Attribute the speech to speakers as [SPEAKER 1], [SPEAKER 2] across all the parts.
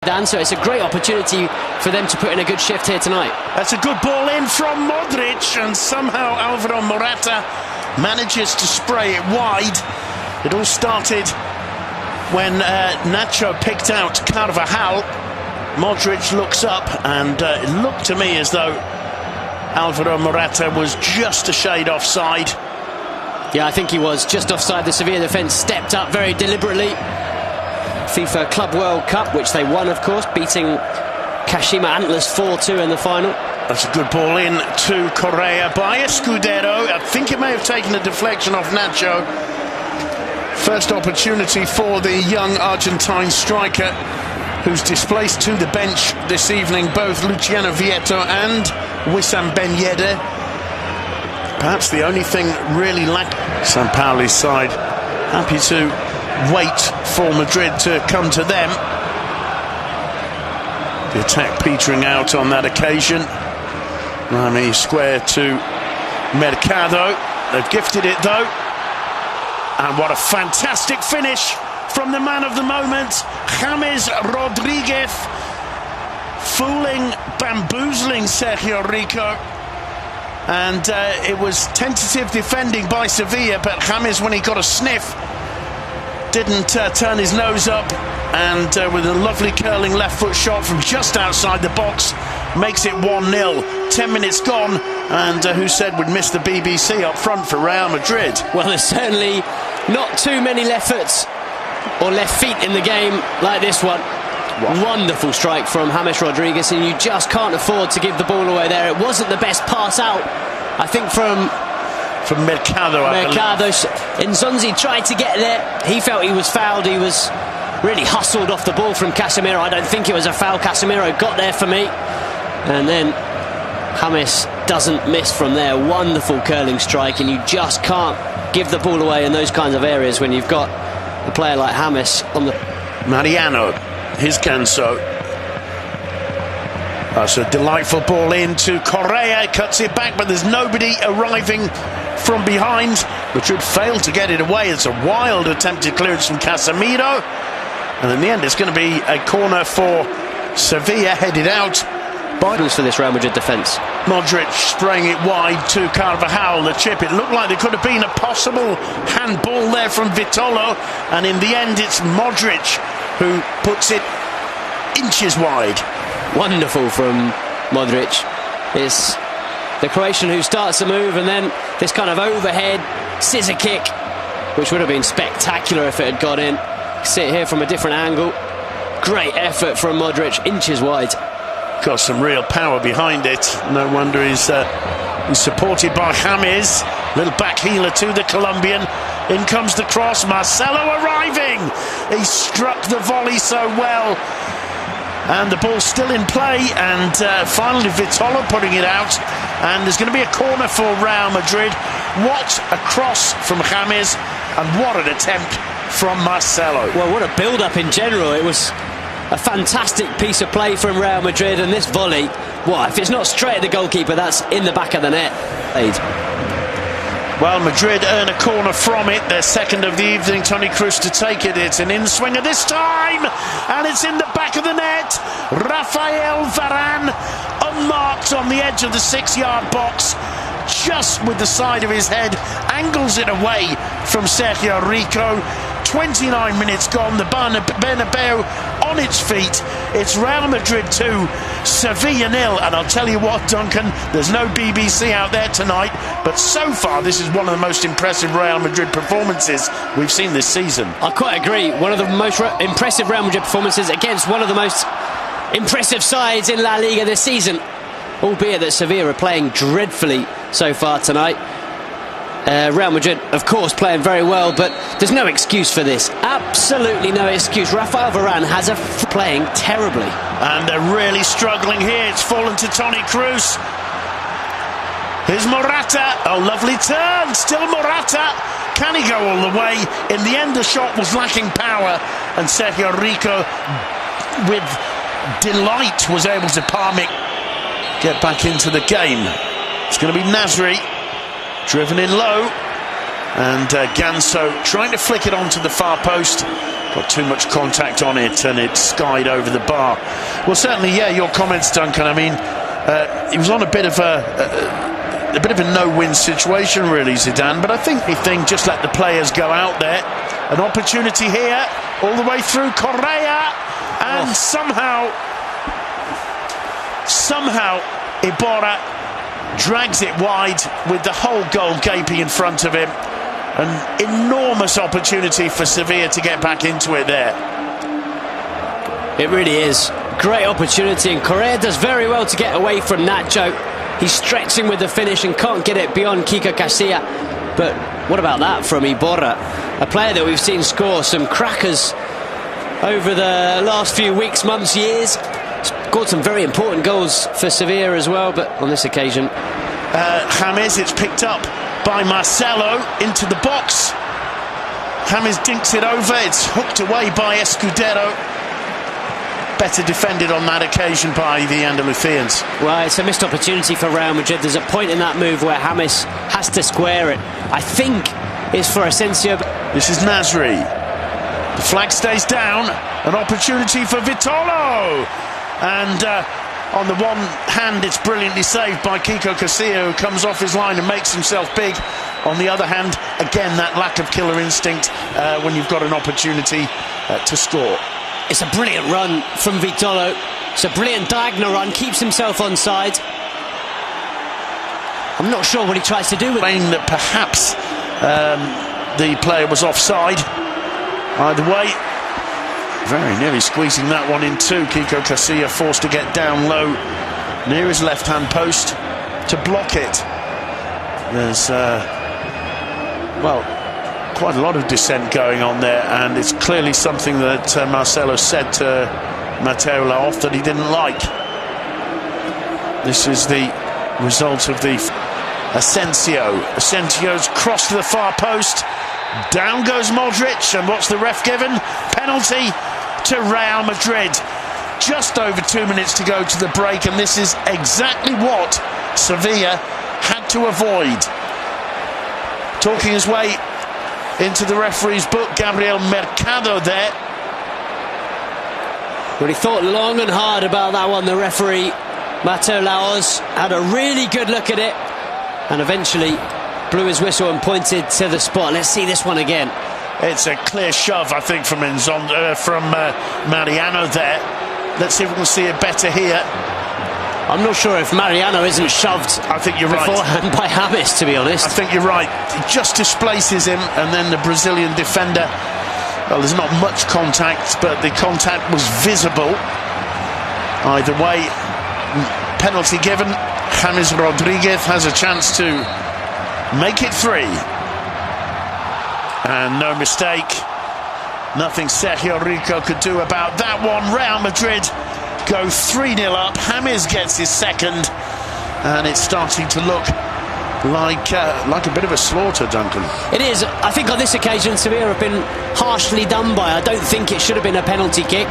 [SPEAKER 1] Dan, so it's a great opportunity for them to put in a good shift here tonight.
[SPEAKER 2] That's a good ball in from Modric, and somehow Alvaro Morata manages to spray it wide. It all started when Nacho picked out Carvajal. Modric looks up, and it looked to me as though Alvaro Morata was just a shade offside.
[SPEAKER 1] Yeah, I think he was just offside. The Sevilla defence stepped up very deliberately. FIFA Club World Cup, which they won, of course, beating Kashima Antlers 4-2 in the final.
[SPEAKER 2] That's a good ball in to Correa by Escudero. I think it may have taken a deflection off Nacho. First opportunity for the young Argentine striker, who's displaced to the bench this evening both Luciano Vietto and Wissam Ben Yedder. Perhaps the only thing really lacking. Sampaoli's side happy to wait for Madrid to come to them. The attack petering out on that occasion. Rami square to Mercado. They've gifted it though. And what a fantastic finish from the man of the moment, James Rodriguez, fooling, bamboozling Sergio Rico. And it was tentative defending by Sevilla, but James, when he got a sniff, didn't turn his nose up, and with a lovely curling left foot shot from just outside the box, makes it 1-0. 10 minutes gone, and who said we'd miss the BBC up front for Real Madrid?
[SPEAKER 1] Well, there's certainly not too many left foots or left feet in the game like this one. Wow. Wonderful strike from James Rodriguez, and you just can't afford to give the ball away there. It wasn't the best pass out, I think, from
[SPEAKER 2] Mercado.
[SPEAKER 1] Nzonzi tried to get there. He felt he was fouled. He was really hustled off the ball from Casemiro. I don't think it was a foul. Casemiro got there for me. And then James doesn't miss from there. Wonderful curling strike, and you just can't give the ball away in those kinds of areas when you've got a player like James on the...
[SPEAKER 2] Mariano, his Ganso. That's a delightful ball in to Correa, cuts it back, but there's nobody arriving from behind. Madrid failed to get it away. It's a wild attempted clearance from Casemiro, and in the end it's going to be a corner for Sevilla, headed out by...
[SPEAKER 1] for this Real Madrid defence.
[SPEAKER 2] Modric spraying it wide to Carvajal. The chip, it looked like there could have been a possible handball there from Vitolo, and in the end it's Modric who puts it inches wide.
[SPEAKER 1] Wonderful from Modric. It's the Croatian who starts the move, and then this kind of overhead scissor kick, which would have been spectacular if it had got in. See it here from a different angle. Great effort from Modric, inches wide.
[SPEAKER 2] Got some real power behind it. No wonder he's supported by James. Little back healer to the Colombian. In comes the cross. Marcelo arriving. He struck the volley so well. And the ball's still in play, and finally Vitolo putting it out, and there's going to be a corner for Real Madrid. What a cross from James, and what an attempt from Marcelo.
[SPEAKER 1] Well, what a build-up in general. It was a fantastic piece of play from Real Madrid, and this volley, well, if it's not straight at the goalkeeper, that's in the back of the net.
[SPEAKER 2] Well, Madrid earn a corner from it, their second of the evening. Toni Kroos to take it. It's an in-swinger this time, and it's in the back of the net. Rafael Varane, unmarked on the edge of the 6-yard box, just with the side of his head, angles it away from Sergio Rico. 29 minutes gone, the Bernabeu on its feet. It's Real Madrid 2, Sevilla 0, and I'll tell you what, Duncan, there's no BBC out there tonight, but so far this is one of the most impressive Real Madrid performances we've seen this season.
[SPEAKER 1] I quite agree. One of the most impressive Real Madrid performances against one of the most impressive sides in La Liga this season, albeit that Sevilla are playing dreadfully so far tonight. Real Madrid, of course, playing very well, but there's no excuse for this. Absolutely no excuse. Rafael Varane has playing terribly.
[SPEAKER 2] And they're really struggling here. It's fallen to Toni Kroos. Here's Morata. Oh, lovely turn. Still Morata. Can he go all the way? In the end, the shot was lacking power, and Sergio Rico, with delight, was able to palm it, get back into the game. It's going to be Nasri. Driven in low, and Ganso trying to flick it onto the far post. got too much contact on it and it skied over the bar. Well, certainly, yeah, your comments, Duncan. I mean, he was on a bit of a no-win situation, really, Zidane. But I think just let the players go out there. An opportunity here, all the way through Correa, and somehow Iborra drags it wide with the whole goal gaping in front of him. An enormous opportunity for Sevilla to get back into it there.
[SPEAKER 1] It really is. Great opportunity, and Correa does very well to get away from Nacho. He's stretching with the finish and can't get it beyond Kiko Casilla. But what about that from Iborra? A player that we've seen score some crackers over the last few weeks, months, years. Scored some very important goals for Sevilla as well, but on this occasion...
[SPEAKER 2] James, it's picked up by Marcelo into the box. James dinks it over, it's hooked away by Escudero. Better defended on that occasion by the Andalusians.
[SPEAKER 1] Well, it's a missed opportunity for Real Madrid. There's a point in that move where James has to square it. I think it's for Asensio.
[SPEAKER 2] This is Nasri. The flag stays down. An opportunity for Vitolo. And on the one hand, it's brilliantly saved by Kiko Casilla, who comes off his line and makes himself big. On the other hand, again, that lack of killer instinct when you've got an opportunity to score.
[SPEAKER 1] It's a brilliant run from Vitolo. It's a brilliant diagonal run, keeps himself onside. I'm not sure what he tries to do with it.
[SPEAKER 2] That perhaps the player was offside. Either way, very nearly squeezing that one in too. Kiko Casilla forced to get down low near his left-hand post to block it. There's, well, quite a lot of dissent going on there, and it's clearly something that Marcelo said to Mateo Laoz that he didn't like. This is the result of the Asensio's cross to the far post. Down goes Modric, and what's the ref given? Penalty to Real Madrid. Just over 2 minutes to go to the break, and this is exactly what Sevilla had to avoid. Talking his way into the referee's book, Gabriel Mercado there.
[SPEAKER 1] Well, he thought long and hard about that one. The referee, Mateo Laoz, had a really good look at it and eventually blew his whistle and pointed to the spot. Let's see this one again.
[SPEAKER 2] It's a clear shove, I think, from Mariano there. Let's see if we can see it better here.
[SPEAKER 1] I'm not sure if Mariano isn't shoved
[SPEAKER 2] I think you're
[SPEAKER 1] beforehand
[SPEAKER 2] right.
[SPEAKER 1] by James, to be honest.
[SPEAKER 2] I think you're right. He just displaces him, and then the Brazilian defender, well, there's not much contact, but the contact was visible. Either way, penalty given. James Rodriguez has a chance to make it 3. And no mistake. Nothing Sergio Rico could do about that one. Real Madrid go 3-0 up. James gets his second, and it's starting to look like a bit of a slaughter, Duncan.
[SPEAKER 1] It is. I think on this occasion Sevilla have been harshly done by. I don't think it should have been a penalty kick.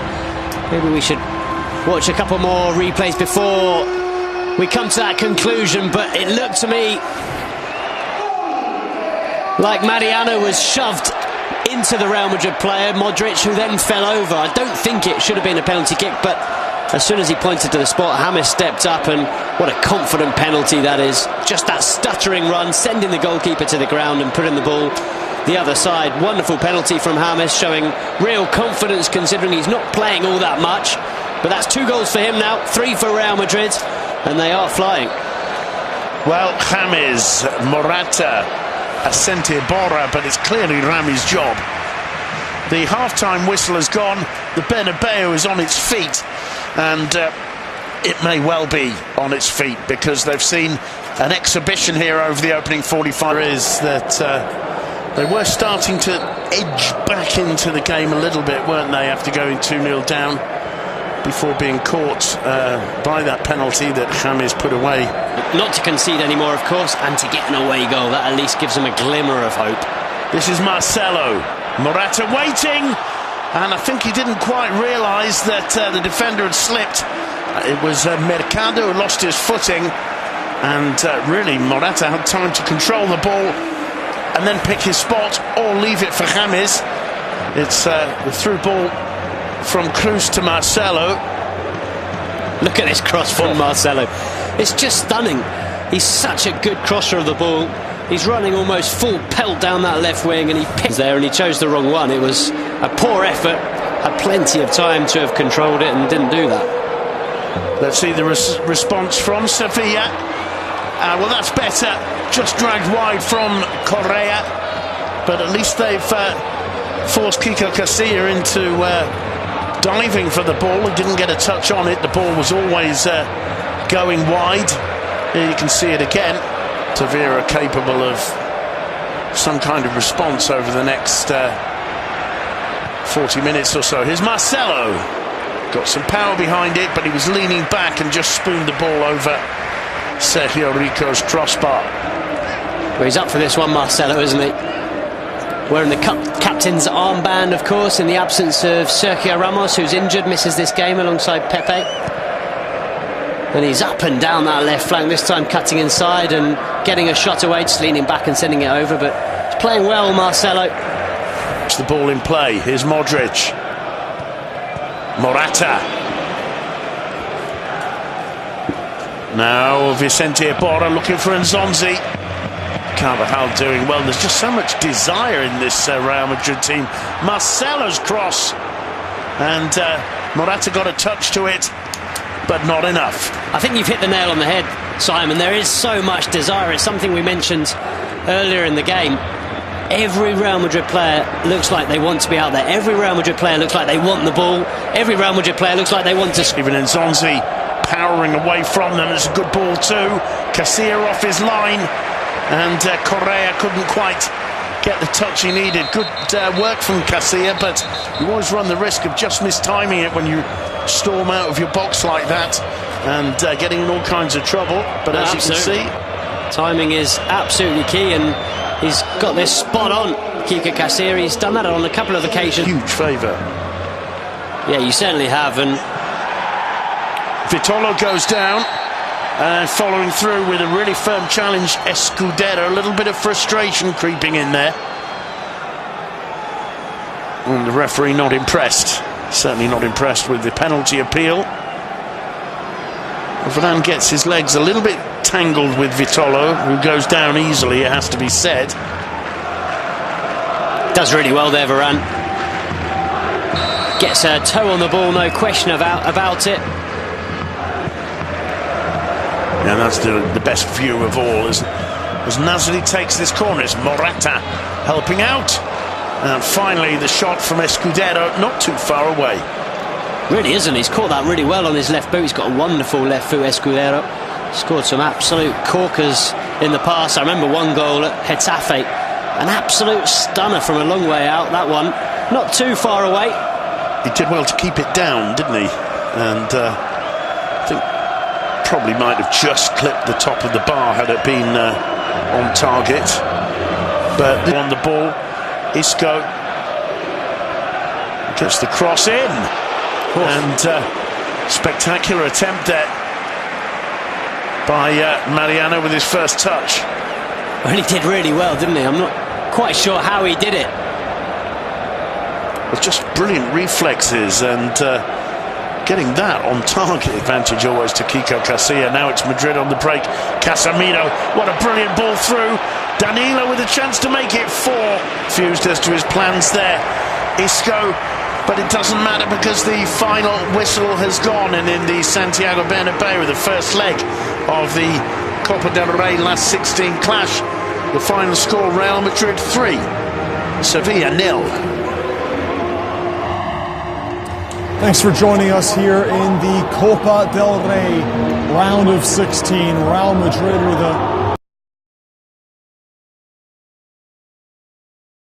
[SPEAKER 1] Maybe we should watch a couple more replays before we come to that conclusion, but it looked to me like Mariano was shoved into the Real Madrid player, Modric, who then fell over. I don't think it should have been a penalty kick, but as soon as he pointed to the spot, James stepped up, and what a confident penalty that is. Just that stuttering run, sending the goalkeeper to the ground and putting the ball the other side. Wonderful penalty from James, showing real confidence considering he's not playing all that much. But that's 2 goals for him now, 3 for Real Madrid, and they are flying.
[SPEAKER 2] Well, James, Morata, Asensio, Iborra, but it's clearly Rami's job. The half-time whistle has gone. The Bernabeu is on its feet, and it may well be on its feet, because they've seen an exhibition here over the opening 45. Is that they were starting to edge back into the game a little bit, weren't they, after going 2-0 down, before being caught by that penalty that James put away.
[SPEAKER 1] Not to concede anymore, of course, and to get an away goal. That at least gives them a glimmer of hope.
[SPEAKER 2] This is Marcelo. Morata waiting, and I think he didn't quite realise that the defender had slipped. It was Mercado who lost his footing, and really Morata had time to control the ball and then pick his spot or leave it for James. It's the through ball from Cruz to Marcelo.
[SPEAKER 1] Look at this cross from Marcelo. It's just stunning. He's such a good crosser of the ball. He's running almost full pelt down that left wing, and he picked there and he chose the wrong one. It was a poor effort. Had plenty of time to have controlled it and didn't do that.
[SPEAKER 2] Let's see the response from Sefilla. Well, that's better. Just dragged wide from Correa, but at least they've forced Kiko Casilla into diving for the ball. He didn't get a touch on it. The ball was always going wide. Here you can see it again. Sevilla capable of some kind of response over the next 40 minutes or so. Here's Marcelo. Got some power behind it, but he was leaning back and just spooned the ball over Sergio Rico's crossbar.
[SPEAKER 1] Well, he's up for this one, Marcelo, isn't he? Wearing the captain's armband, of course, in the absence of Sergio Ramos, who's injured, misses this game alongside Pepe. And he's up and down that left flank, this time cutting inside and getting a shot away, just leaning back and sending it over. But he's playing well, Marcelo.
[SPEAKER 2] It's the ball in play. Here's Modric. Morata. Now Vicente Iborra looking for Nzonzi. Carvajal doing well. There's just so much desire in this Real Madrid team. Marcelo's cross. And Morata got a touch to it, but not enough.
[SPEAKER 1] I think you've hit the nail on the head, Simon. There is so much desire. It's something we mentioned earlier in the game. Every Real Madrid player looks like they want to be out there. Every Real Madrid player looks like they want the ball. Every Real Madrid player looks like they want to...
[SPEAKER 2] Even Nzonzi powering away from them. It's a good ball too. Casilla off his line, and Correa couldn't quite get the touch he needed. Good work from Casilla, but you always run the risk of just mistiming it when you storm out of your box like that and getting in all kinds of trouble. But as you can see,
[SPEAKER 1] timing is absolutely key, and he's got this spot on. Kiko Casilla, he's done that on a couple of occasions.
[SPEAKER 2] Huge favour.
[SPEAKER 1] Yeah, you certainly have. And
[SPEAKER 2] Vitolo goes down, and following through with a really firm challenge, Escudero. A little bit of frustration creeping in there. And the referee not impressed. Certainly not impressed with the penalty appeal. Varane gets his legs a little bit tangled with Vitolo, who goes down easily, it has to be said.
[SPEAKER 1] Does really well there, Varane. Gets a toe on the ball, no question about it.
[SPEAKER 2] And that's the best view of all as Nasri takes this corner. It's Morata helping out. And finally the shot from Escudero, not too far away.
[SPEAKER 1] Really isn't. He's caught that really well on his left boot. He's got a wonderful left foot, Escudero. Scored some absolute corkers in the past. I remember one goal at Getafe. An absolute stunner from a long way out, that one. Not too far away.
[SPEAKER 2] He did well to keep it down, didn't he? And I think probably might have just clipped the top of the bar had it been on target. But on the ball, Isco gets the cross in. And spectacular attempt there by Mariano with his first touch.
[SPEAKER 1] Well, he did really well, didn't he? I'm not quite sure how he did it.
[SPEAKER 2] It's just brilliant reflexes and getting that on target advantage always to Kiko Casilla. Now it's Madrid on the break. Casemiro, what a brilliant ball through. Danilo with a chance to make it 4. Fused as to his plans there. Isco, but it doesn't matter because the final whistle has gone, and in the Santiago Bernabeu, the first leg of the Copa del Rey last 16 clash, the final score: Real Madrid 3, Sevilla 0.
[SPEAKER 3] Thanks for joining us here in the Copa del Rey round of 16. Real Madrid with a